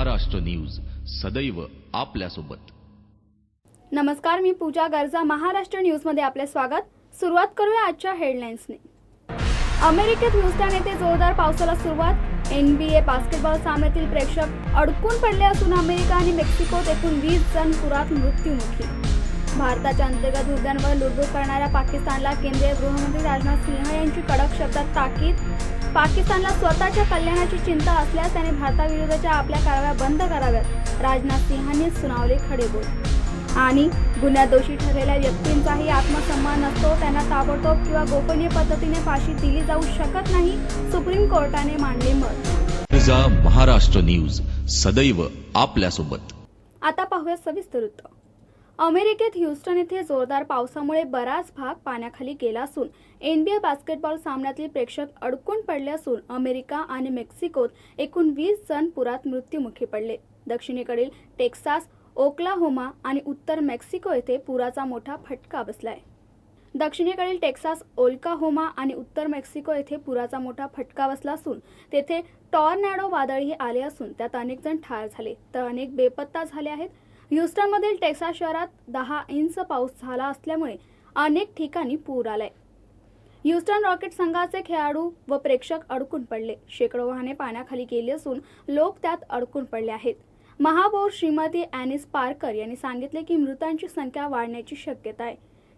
Maharashtra news सदैव आपल्यासोबत। नमस्कार, मी पूजा गर्जा। महाराष्ट्र न्यूज मध्ये आपले स्वागत। सुरुवात करूया आजच्या हेडलाईन्सने। अमेरिकेत ह्यूस्टन येथे जोरदार पावसाला सुरुवात। NBA बास्केटबॉल सामन्यातील प्रेक्षक अडकून पडले असून अमेरिका आणि मेक्सिकोत एकूण 20 जण पुरात मृत्युमुखी। भारताच्या अंतर्गत मुद्द्यांवर लुडबुड करणाऱ्या पाकिस्तानला केंद्रीय गृहमंत्री राजनाथ सिंह यांची कडक शब्दात ताकीद। पाकिस्तानला स्वतःच्या कल्याणाची चिंता असल्यास त्याने भारताविरुद्धच्या आपल्या कारवाया बंद कराव्यात, राजनाथ सिंहांनी सुनावले खडेबोल। आणि गुन्ह्यात दोषी ठरलेल्या व्यक्तींचाही आत्मसन्मान नसतो, त्यांना ताबडतोब किंवा गोपनीय पद्धतीने फाशी दिली जाऊ शकत नाही, सुप्रीम कोर्टाने मांडले मत। महाराष्ट्र न्यूज सदैव आपल्यासोबत। आता पाहूया सविस्तर वृत्त। अमेरिकेत ह्यूस्टन येथे जोरदार पावसामुळे बराच भाग पाण्याखाली गेला असून NBA बास्केटबॉल सामन्यातील प्रेक्षक अडकून पडले असून अमेरिका आणि मेक्सिकोत एकूण 20 जण पुरात मृत्युमुखी पडले। दक्षिणेकडील टेक्सास, ओक्लाहोमा आणि उत्तर मेक्सिको येथे पुराचा मोठा फटका बसलाय। दक्षिणेकडील टेक्सास, ओक्लाहोमा आणि उत्तर मेक्सिको येथे पुराचा मोठा फटका बसला असून तेथे टॉर्नेडो वादळही आले असून त्यात अनेक जण ठार झाले तर अनेक बेपत्ता झाले आहेत। ह्यूस्टनमधील टेक्सास शहरात 10 इंच पाऊस झाला असल्यामुळे अनेक ठिकाणी पूर आलाय। ह्यूस्टन रॉकेट संघाचे खेळाडू व प्रेक्षक अडकून पडले। शेकडो वाहने पाण्याखाली गेली असून लोक त्यात अडकून पडले आहेत। महापौर श्रीमती ॲनिस पार्कर यांनी सांगितले की मृतांची संख्या वाढण्याची शक्यता आहे।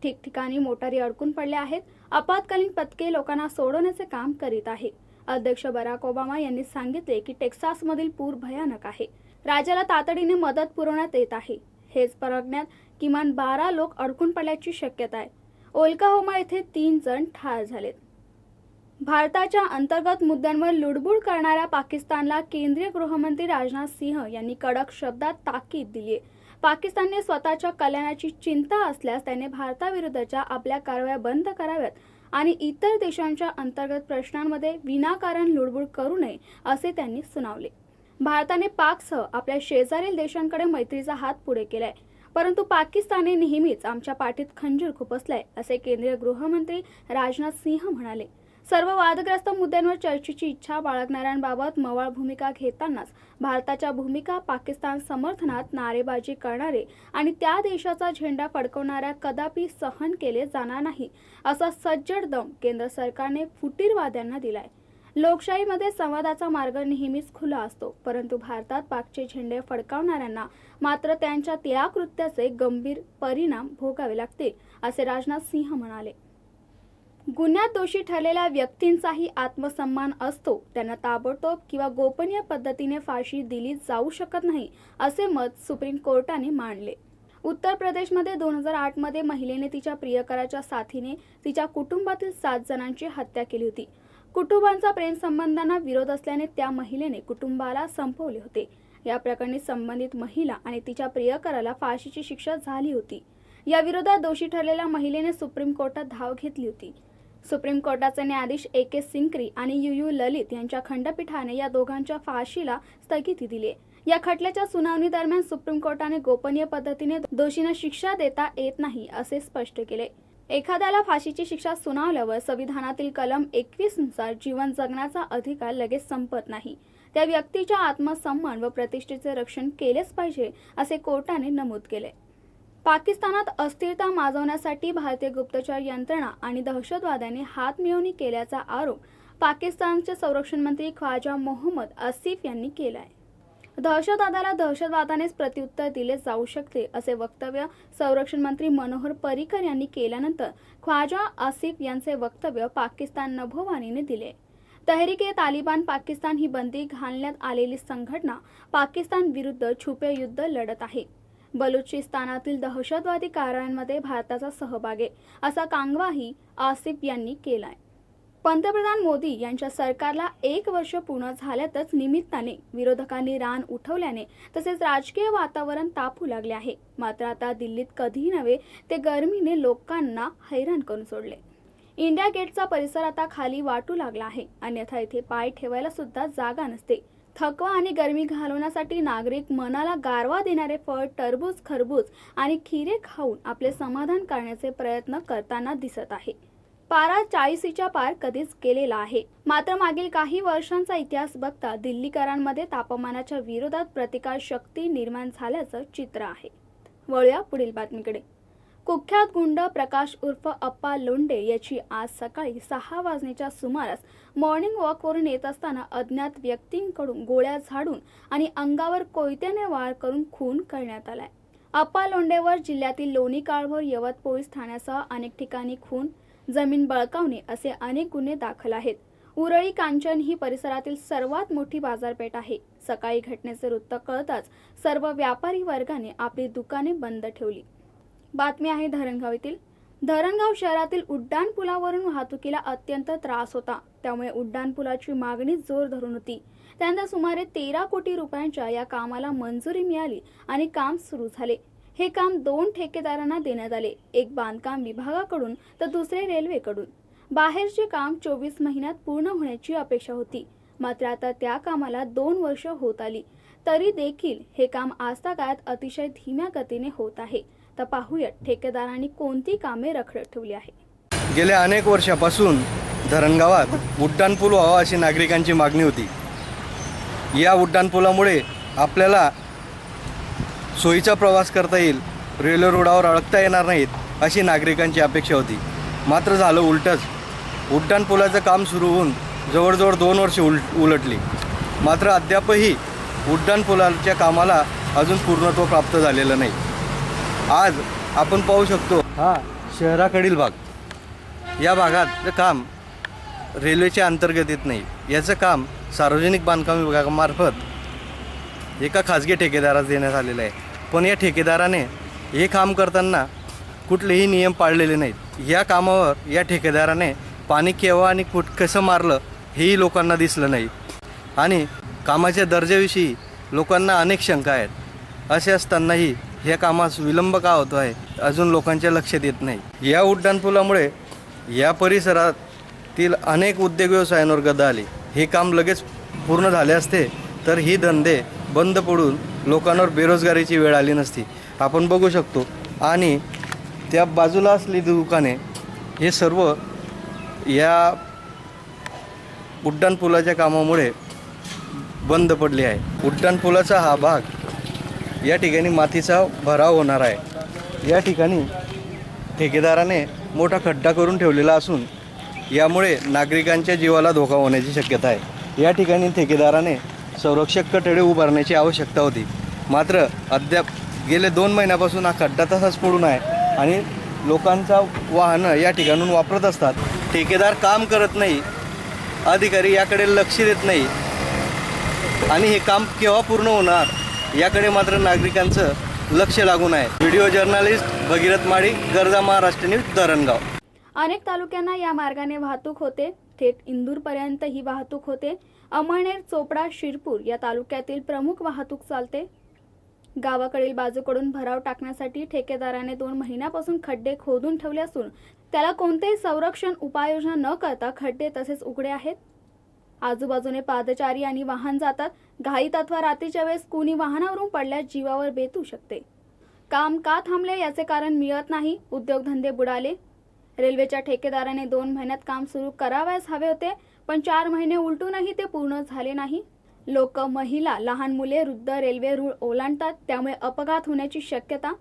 ठिकठिकाणी मोटारी अडकून पडल्या आहेत। आपत्कालीन पथके लोकांना सोडवण्याचे काम करीत आहे। अध्यक्ष बराक ओबामा यांनी सांगितले की टेक्सासमधील पूर भयानक आहे। राज्याला तातडीने मदत पुरवण्यात येत आहे। हेच परगण्यात किमान 12 लोक अडकून पडल्याची शक्यता आहे। ओक्लाहोमा येथे 3 जण ठार झालेत। भारताच्या अंतर्गत मुद्द्यांवर लुडबुड करणाऱ्या पाकिस्तानला केंद्रीय गृहमंत्री राजनाथ सिंह यांनी कडक शब्दात ताकीद दिली आहे। पाकिस्तानने स्वतःच्या कल्याणाची चिंता असल्यास त्याने भारताविरुद्धच्या आपल्या कारवाया बंद कराव्यात आणि इतर देशांच्या अंतर्गत प्रश्नांमध्ये विनाकारण लुडबुड करू नये, असे त्यांनी सुनावले। भारताने पाकसह आपल्या शेजारील देशांकडे मैत्रीचा हात पुढे केलाय, परंतु पाकिस्तानने नेहमीच आमच्या पाठीत खंजीर खुपसलाय, असे केंद्रीय गृहमंत्री राजनाथ सिंह म्हणाले। सर्व वादग्रस्त मुद्द्यांवर चर्चेची इच्छा बाळगणाऱ्यांबाबत मवाळ भूमिका घेतानाच भारताच्या भूमिका पाकिस्तान समर्थनात नारेबाजी करणारे आणि त्या देशाचा झेंडा फडकवणाऱ्या कदापि सहन केले जाणार नाही, असा सज्जड दम केंद्र सरकारने फुटीरवाद्यांना दिलाय। लोकशाहीमध्ये संवादाचा मार्ग नेहमीच खुला असतो, परंतु भारतात पाकचे झेंडे फडकावणाऱ्यांना मात्र त्यांच्या त्या कृत्याचे गंभीर परिणाम भोगावे लागतील, असे राजनाथ सिंह म्हणाले। गुन्ह्यात दोषी ठरलेल्या व्यक्तींचाही आत्मसन्मान असतो, त्यांना ताबडतोब किंवा गोपनीय पद्धतीने फाशी दिली जाऊ शकत नाही, असे मत सुप्रीम कोर्टाने मांडले। उत्तर प्रदेशमध्ये 2008 मध्ये महिलेने तिच्या प्रियकराच्या साथीने तिच्या कुटुंबातील 7 जणांची हत्या केली होती। कुटुंबांचा प्रेमसंबंधांना विरोध असल्याने त्या महिलेने कुटुंबाला संपवले होते। या प्रकरणी संबंधित महिला आणि तिच्या प्रियकराला फाशीची शिक्षा झाली होती। या विरोधात दोषी ठरलेल्या महिलेने सुप्रीम कोर्टात धाव घेतली होती। सुप्रीम कोर्टाचे न्यायाधीश AK सिंकरी आणि UU ललित यांच्या खंडपीठाने या दोघांच्या फाशीला स्थगिती दिली। या खटल्याच्या सुनावणी दरम्यान सुप्रीम कोर्टाने गोपनीय पद्धतीने दोषींना शिक्षा देता येत नाही, असे स्पष्ट केले। एखाद्याला फाशीची शिक्षा सुनावल्यावर संविधानातील कलम 21 नुसार जीवन जगण्याचा अधिकार लगेच संपत नाही। त्या व्यक्तीच्या आत्मसन्मान व प्रतिष्ठेचे रक्षण केलेच पाहिजे, असे कोर्टाने नमूद केले। पाकिस्तानात अस्थिरता माजवण्यासाठी भारतीय गुप्तचर यंत्रणा आणि दहशतवाद्यांनी हातमिळवणी केल्याचा आरोप पाकिस्तानचे संरक्षण मंत्री ख्वाजा मोहम्मद आसिफ यांनी केलाय। दहशतवादाला दहशतवादानेच प्रत्युत्तर दिले जाऊ शकते, असे वक्तव्य संरक्षण मंत्री मनोहर पर्रिकर यांनी केल्यानंतर ख्वाजा आसिफ यांचे वक्तव्य पाकिस्तान नभोवाणीने दिले। तहरीक-ए-तालिबान पाकिस्तान ही बंदी घालण्यात आलेली संघटना पाकिस्तान विरुद्ध छुपे युद्ध लढत आहे। बलुचिस्तानातील दहशतवादी कारवायांमध्ये भारताचा सहभाग आहे, असा कांगवाही आसिफ यांनी केलाय। पंतप्रधान मोदी यांच्या सरकारला 1 वर्ष पूर्ण झाल्यातच निमित्ताने विरोधकांनी रान उठवल्याने तसेच राजकीय वातावरण तापू लागले आहे। मात्र आता दिल्लीत कधीही नव्हे ते गरमीने लोकांना हैराण करून सोडले। इंडिया गेटचा परिसर आता खाली वाटू लागला आहे, अन्यथा इथे पाय ठेवायला सुद्धा जागा नसते। थकवा आणि गरमी घालवण्यासाठी नागरिक मनाला गारवा देणारे फळ, टरबूज, खरबूज आणि खिरे खाऊन आपले समाधान करण्याचे प्रयत्न करताना दिसत आहे। पारा 40च्या पार कधीच गेलेला आहे. मात्र मागील काही वर्षांचा इतिहास बघता दिल्लीकरांमध्ये तापमानाच्या विरोधात प्रतिकार शक्ती निर्माण झाल्याचं चित्र आहे. वळूया पुढील बातमीकडे. कुख्यात गुंड प्रकाश उर्फ अप्पा लोंढे याची आज सकाळी 6 वाजण्याच्या सुमारास मॉर्निंग वॉकवरून येत असताना अज्ञात व्यक्तींकडून गोळ्या झाडून आणि अंगावर कोयत्याने वार करून खून करण्यात आलाय. अप्पा लोंढेवर जिल्ह्यातील लोणी काळभोर यवत पोलीस ठाण्यासह अनेक ठिकाणी खून, जमीन बळकावणे असे अनेक गुन्हे दाखल आहेत. उरळी कांचन ही परिसरातील सर्वात मोठी बाजारपेठ आहे. सकाळी घटनेचे वृत्त कळताच सर्व व्यापारी वर्गाने आपली दुकाने बंद ठेवली. बातमी आहे धरणगाव येथील. धरणगाव शहरातील उड्डाणपुलावरून वाहतुकीला अत्यंत त्रास होता. त्यामुळे उड्डाणपुलाची मागणी जोर धरून होती. त्यानंतर सुमारे 13 कोटी रुपयांच्या या कामाला मंजुरी मिळाली आणि काम सुरू झाले. हे काम 2 ठेकेदारांना देण्यात आले, एक बांधकाम विभागाकडून तर दुसरे रेल्वेकडून. बाहेरचे काम 24 महिन्यात पूर्ण होण्याची अपेक्षा होती. मात्र आता त्या कामाला 2 वर्ष होत आली. तरी देखील हे काम आजतागायत अतिशय धीम्या गतीने होत आहे. तर पाहूयात ठेकेदारांनी कोणती कामे रखडत ठेवली आहे. गेल्या अनेक वर्षापासून धरणगावात उड्डाणपूल व्हावा अशी नागरिकांची मागणी होती. या उड्डाणपुलामुळे आपल्याला सोयीचा प्रवास करता येईल, रेल्वे रुळावर अडकता येणार नाहीत अशी नागरिकांची अपेक्षा होती. मात्र झालं उलटंच. उड्डाणपुलाचं काम सुरू होऊन जवळजवळ 2 वर्षे उलटली. मात्र अद्यापही उड्डाणपुलाच्या कामाला अजून पूर्णत्व प्राप्त झालेलं नाही. आज आपण पाहू शकतो हा शहराकडील भाग. या भागात काम रेल्वेच्या अंतर्गत येत नाही. याचं काम सार्वजनिक बांधकाम विभागामार्फत एका खाजगी ठेकेदारास देण्यात आलेलं आहे. पण या ठेकेदाराने हे काम करताना कुठलेही नियम पाळलेले नाहीत. या कामावर या ठेकेदाराने पाणी केव्हा आणि कसं मारलं हेही लोकांना दिसलं नाही. आणि कामाच्या दर्जाविषयी लोकांना अनेक शंका आहेत. असे असतानाही ह्या कामास विलंब का होतो आहे अजून लोकांच्या लक्षात येत नाही. या उड्डाणपुलामुळे या परिसरातील अनेक उद्योग व्यवसायांवर गदा आली. हे काम लगेच पूर्ण झाले असते तर ही धंदे बंद पडून लोकांवर बेरोजगारीची वेळ आली नसती. आपण बघू शकतो. आणि त्या बाजूला असलेली दुकाने हे सर्व या उड्डाणपुलाच्या कामामुळे बंद पडले आहे. उड्डाणपुलाचा हा भाग या ठिकाणी मातीचा भराव होणार आहे. या ठिकाणी ठेकेदाराने मोठा खड्डा करून ठेवलेला असून यामुळे नागरिकांच्या जीवाला धोका होण्याची शक्यता आहे. या ठिकाणी ठेकेदाराने संरक्षक कठडे उभारण्याची आवश्यकता होती. मात्र अद्याप गेले 2 महिन्यापासून हा खड्डा तसाच पडून आहे आणि लोकांचा वाहनं या ठिकाणून वापरत असतात. ठेकेदार काम करत नाही, अधिकारी याकडे लक्ष देत नाही आणि हे काम केव्हा पूर्ण होणार याकडे मात्र नागरिकांचं लक्ष लागून आहे. व्हिडिओ जर्नलिस्ट भगीरथ माळी, गरजा महाराष्ट्र न्यूज, धरणगाव. अनेक तालुक्यांना या मार्गाने वाहतूक होते. थेट इंदूरपर्यंत ही वाहतूक होते. अमळनेर, चोपडा, शिरपूर या तालुक्यातील प्रमुख वाहतूक चालते. गावाकडील बाजूकडून भराव टाकण्यासाठी ठेकेदाराने 2 महिन्यापासून खड्डे खोदून ठेवले असून त्याला कोणतेही संरक्षण उपाययोजना न करता खड्डे तसेच उघडे आहेत. आजूबाजूने पादचारी आणि वाहन जातात. घाईत अथवा रात्रीच्या वेळेस कुणी वाहनावरून पडल्यास जीवावर बेतू शकते. काम का थांबले याचे कारण मिळत नाही. उद्योगधंदे बुडाले. रेल्वेच्या ठेकेदाराने 2 महिन्यात काम सुरू करावयास हवे होते, पण 4 महिने उलटूनही ते पूर्ण झाले नाही. लोक, महिला, लहान मुले, वृद्ध रेल्वे रूळ ओलांडतात. त्यामुळे अपघात होण्याची शक्यता.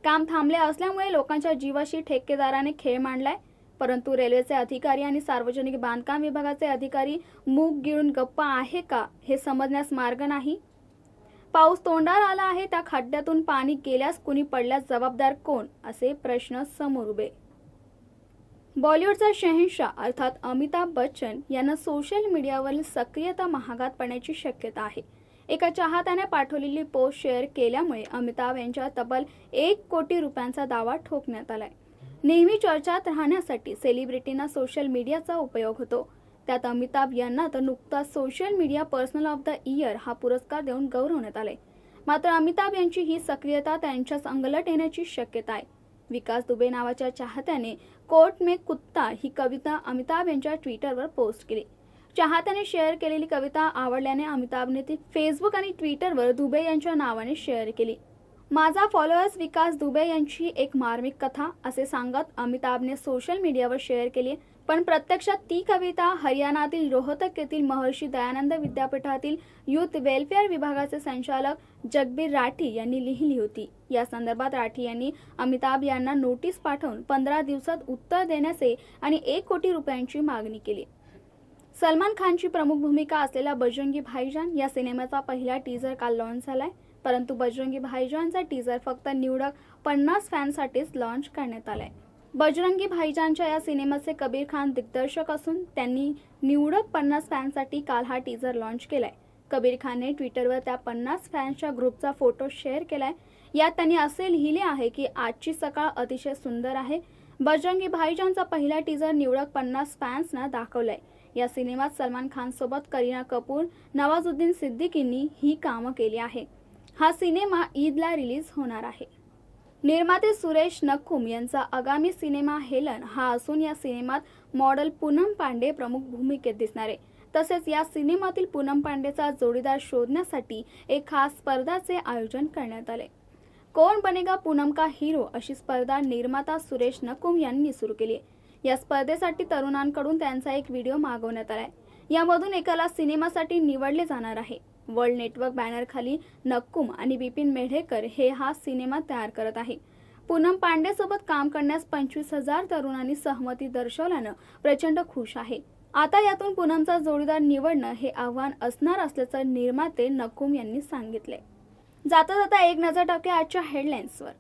काम थांबले असल्यामुळे लोकांच्या जीवाशी ठेकेदाराने खेळ मांडलाय. परंतु रेल्वेचे अधिकारी आणि सार्वजनिक बांधकाम विभागाचे अधिकारी मूग गिळून गप्पा आहे का हे समजण्यास मार्ग नाही. पाऊस तोंडावर आला आहे, त्या खड्ड्यातून पाणी गेल्यास कुणी पडल्यास जबाबदार कोण असे प्रश्न समोर उभे. बॉलिवूडचा शहेनशाह अर्थात अमिताभ बच्चन यांना सोशल मीडियावरील सक्रियता महागात पडण्याची शक्यता आहे. एका चाहत्याने पाठवलेली पोस्ट शेअर केल्यामुळे अमिताभ यांच्या तब्बल 1 कोटी रुपयांचा दावा ठोकण्यात आलाय. नेहमी चर्चेत राहण्यासाठी सेलिब्रिटींना सोशल मीडियाचा उपयोग होतो. त्यात अमिताभ यांना तर नुकताच social media personal of the year हा पुरस्कार देऊन गौरवण्यात आले. मात्र अमिताभ यांची ही सक्रियता त्यांच्याच अंगलट येण्याची शक्यता आहे. विकास दुबे नावाच्या चाहत्याने कोर्ट में कुत्ता ही कविता अमिताभ यांच्या ट्विटरवर पोस्ट केली. चाहत्याने शेअर केलेली कविता आवडल्याने अमिताभने ती फेसबुक आणि ट्विटरवर दुबे यांच्या नावाने शेअर केली. माझा फॉलोअर्स विकास दुबे यांची एक मार्मिक कथा असे सांगत अमिताभने सोशल मीडियावर शेअर केली, पण प्रत्यक्षात ती कविता हरियाणातील रोहतक येथील महर्षी दयानंद विद्यापीठातील युथ वेलफेअर विभागाचे संचालक जगबीर राठी यांनी लिहिली होती। या संदर्भात राठी यांनी अमिताभ यांना नोटीस पाठवून 15 दिवसात उत्तर देण्याचे आणि 1 कोटी रुपयांची मागणी केली। सलमान खानची प्रमुख भूमिका असलेला बजरंगी भाईजान या सिनेमाचा पहिला टीझर काल लॉन्च झालाय, परंतु बजरंगी भाईजानचा टीझर फक्त निवडक 50 फॅन्ससाठीच लॉन्च करण्यात आलाय। बजरंगी भाईजानच्या या सिनेमाचे कबीर खान दिग्दर्शक असून त्यांनी निवडक 50 फॅन्ससाठी काल हा टीझर लॉन्च केलाय। कबीर खानने ट्विटरवर त्या 50 फॅन्सच्या ग्रुपचा फोटो शेअर केलाय। यात त्यांनी असे लिहिले आहे की आजची सकाळ अतिशय सुंदर आहे। बजरंगी भाईजानचा पहिला टीझर निवडक 50 फॅन्सना दाखवलाय। या सिनेमात सलमान खान सोबत करीना कपूर, नवाजुद्दीन सिद्दीकींनी ही कामं केली आहे। हा सिनेमा ईदला रिलीज होणार आहे। निर्माते सुरेश नक्कुम यांचा आगामी सिनेमा हेलन हा असून या सिनेमात मॉडेल पूनम पांडे प्रमुख भूमिकेत दिसणार आहे। तसेच या सिनेमातील पूनम पांडेचा जोडीदार शोधण्यासाठी एक खास स्पर्धाचे आयोजन करण्यात आले। कौन बनेगा पूनम का हीरो अशी स्पर्धा निर्माता सुरेश नक्कुम यांनी सुरू केली। या स्पर्धेसाठी तरुणांकडून त्यांचा एक व्हिडिओ मागवण्यात आलाय। यामधून एकाला सिनेमासाठी निवडले जाणार आहे। वर्ल्ड नेटवर्क बॅनरखाली नक्कुम आणि बिपिन मेढेकर हे हा सिनेमा तयार करत आहे। पूनम पांडेसोबत काम करण्यास 25,000 तरुणांनी सहमती दर्शवल्यानं प्रचंड खुश आहे। आता यातून पूनमचा जोडीदार निवडणं हे आव्हान असणार असल्याचं निर्माते नक्कुम यांनी सांगितले। जाता जाता एक नजर टाकूया आजच्या हेडलाईन्सवर।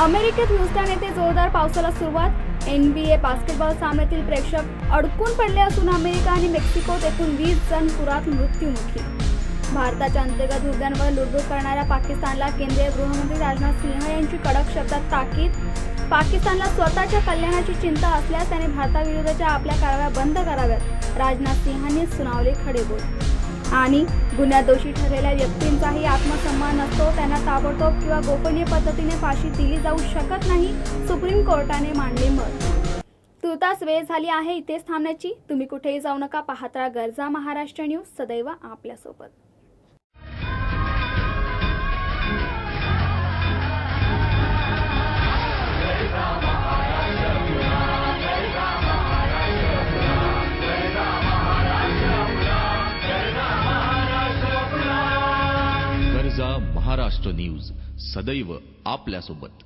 अमेरिकेत ह्यूस्टन येथे जोरदार पावसाला सुरुवात। NBA बास्केटबॉल सामन्यातील प्रेक्षक अडकून पडले असून अमेरिका आणि मेक्सिकोत एकूण 20 जण पुरात मृत्युमुखी। भारताच्या अंतर्गत मुद्द्यांवर लुडबुड करणाऱ्या पाकिस्तानला केंद्रीय गृहमंत्री राजनाथ सिंह यांची कडक शब्दात ताकीद। पाकिस्तानला स्वतःच्या कल्याणाची चिंता असल्यास त्याने भारताविरुद्धच्या आपल्या कारवाया बंद कराव्यात, राजनाथ सिंहांनी सुनावले खडेबोल। आणि गुन्ह्यात दोषी ठरलेल्या व्यक्तींचाही आत्मसन्मान नसतो, त्यांना ताबडतोब किंवा गोपनीय पद्धतीने फाशी दिली जाऊ शकत नाही, सुप्रीम कोर्टाने मांडले मत। तुर्तास वेळ झाली आहे इथेच थांबण्याची। तुम्ही कुठेही जाऊ नका, पाहत राहा गरजा महाराष्ट्र न्यूज, सदैव आपल्यासोबत। गरजा महाराष्ट्र न्यूज, सदैव आपल्यासोबत।